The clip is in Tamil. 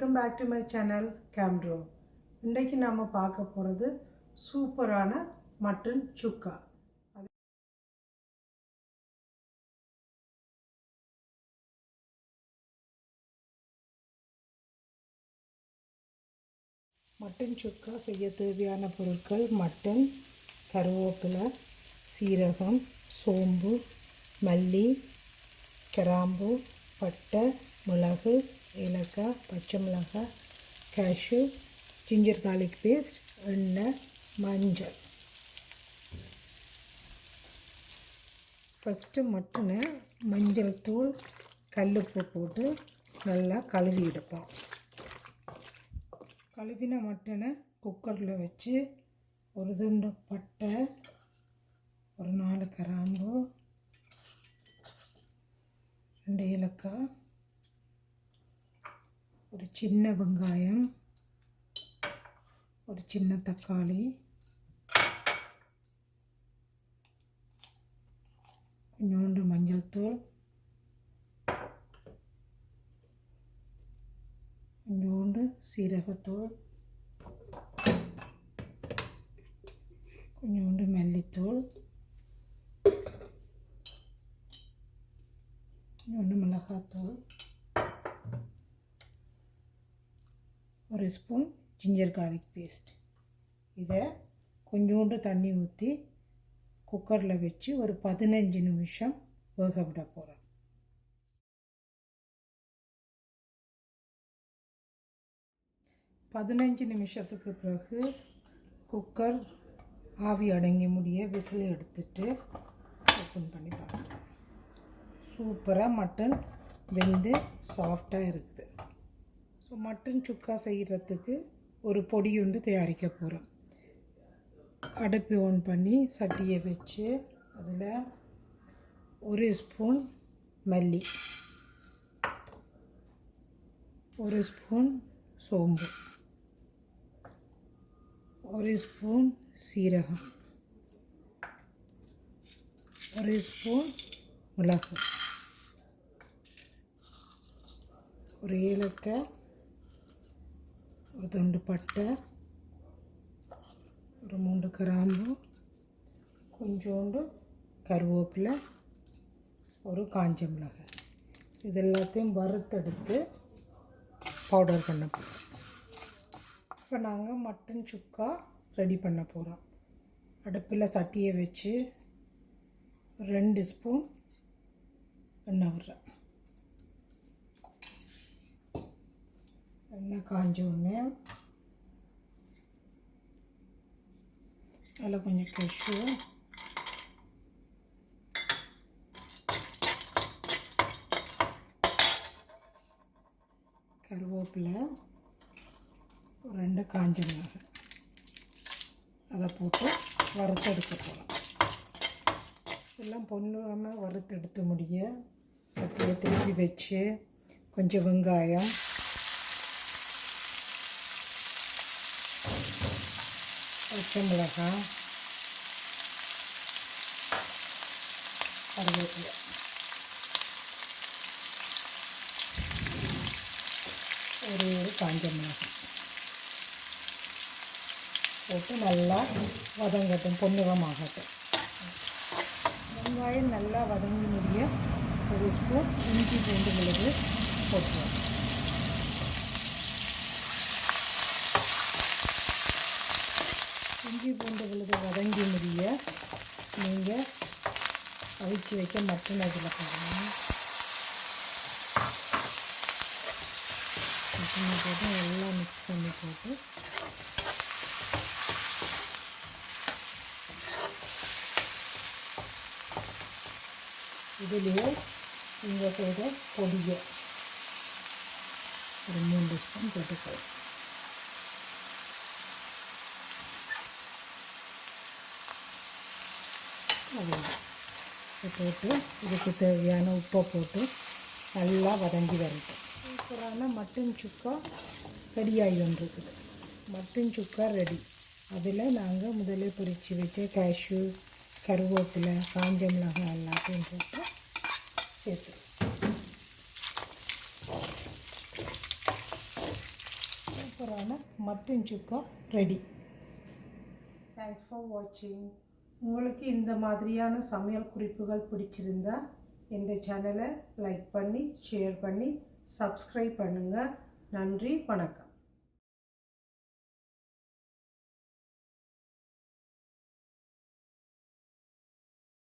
Welcome back to my channel கேம்ட்ரோ. இன்றைக்கு நாம் பார்க்க போகிறது சூப்பரான மட்டன் சுக்கா. மட்டன் சுக்கா செய்ய தேவையான பொருட்கள்: மட்டன், கருவேப்பிலை, சீரகம், சோம்பு, மல்லி, கிராம்பு, பட்டை, மிளகு, ஏலக்காய், பச்சை மிளகாய், கேஷ்யூ, ஜிஞ்சர் கார்லிக் பேஸ்ட், எண்ணெய், மஞ்சள். ஃபஸ்ட்டு மட்டனை மஞ்சள் தூள், கல்லுப்பு போட்டு நல்லா கழுவி எடுப்போம். கழுவின மட்டனை குக்கரில் வச்சு ஒரு துண்டு பட்டை, ஒரு 4 கிராம்பு, 2 ஏலக்காய், ஒரு சின்ன வெங்காயம், ஒரு சின்ன தக்காளி, கொஞ்சோண்டு மஞ்சள் தூள், கொஞ்சோண்டு சீரகத்தூள், கொஞ்சோண்டு மல்லித்தூள், கொஞ்சோண்டு மிளகாத்தூள், ஒரு ஸ்பூன் ஜிஞ்சர் கார்லிக் பேஸ்ட். இதை கொஞ்சோண்டு தண்ணி ஊற்றி குக்கரில் வச்சு ஒரு 15 நிமிஷம் வேக விட போகிறோம். பதினஞ்சு நிமிஷத்துக்கு பிறகு குக்கர் ஆவி அடங்கி முடிய விசில் எடுத்துட்டு ஓப்பன் பண்ணி பார்க்கலாம். சூப்பராக மட்டன் வெந்து சாஃப்டாக இருக்குது. ஸோ மட்டன் சுக்கா செய்கிறதுக்கு ஒரு பொடி ஒன்று தயாரிக்க போகிறோம். அடுப்பு ஆன் பண்ணி சட்டியை வச்சு அதில் 1 ஸ்பூன் மல்லி, 1 ஸ்பூன் சோம்பு, 1 ஸ்பூன் சீரகம், 1 ஸ்பூன் மிளகு, ஒரு ஏலக்காய், ஒரு துண்டு பட்டை, ஒரு 3 கிராம்பு, கொஞ்சோண்டு கருவேப்பிலை, ஒரு காஞ்ச மிளகாய். இது எல்லாத்தையும் வறுத்தெடுத்து பவுடர் பண்ண போகிறோம். இப்போ நாங்கள் மட்டன் சுக்கா ரெடி பண்ண போகிறோம். அடுப்பில் சட்டியை வச்சு 2 ஸ்பூன் எண்ணெய் விடுறேன். எண்ணெய் காஞ்ச உடனே அதில் கொஞ்சம் கேஷ்யூ, கருவேப்பிலை, 2 காஞ்ச மிளகாய் அதை போட்டு வறுத்தெடுக்க போகலாம். எல்லாம் பொன்னிறமாக வறுத்தெடுத்து முடிய சட்டியை திருப்பி வச்சு கொஞ்சம் வெங்காயம், பச்சை மிளகாய், கருவேப்பிலை, ஒரு காஞ்ச மிளகாய் போட்டு நல்லா வதங்கட்டும், பொன்னிறமாகட்டும். வெங்காயம் நல்லா வதங்கி முடிய 1 ஸ்பூன் இஞ்சி பூண்டு விழுது போட்டுருவோம். இஞ்சி பூண்டு விழுது வதங்கி முடிய நீங்கள் அவிச்சு வைக்க மட்டன் அதில் போடணும். மட்டனை போட்டு நல்லா மிக்ஸ் பண்ணி போட்டு இதுலேயே நீங்கள் செய்த பொடியை ஒரு 3 ஸ்பூன் போட்டுக்கலாம். போட்டு இதுக்கு தேவையான உப்பை போட்டு நல்லா வதங்கி வரட்டும். சூப்பரான மட்டன் சுக்கா ரெடியாகி வந்துருக்குது. Mutton chukka ready. அதில் நாங்கள் முதல்ல பொரித்து வச்ச கேஷ்யூ, கருவேப்பிலை, காஞ்ச மிளகாய் எல்லாத்தையும் போட்டு சேர்த்துருவோம். சூப்பரான mutton chukka ready. Thanks for வாட்சிங். உங்களுக்கு இந்த மாதிரியான சமையல் குறிப்புகள் பிடிச்சிருந்தா இந்த சேனலை லைக் பண்ணி ஷேர் பண்ணி சப்ஸ்கிரைப் பண்ணுங்கள். நன்றி, வணக்கம்.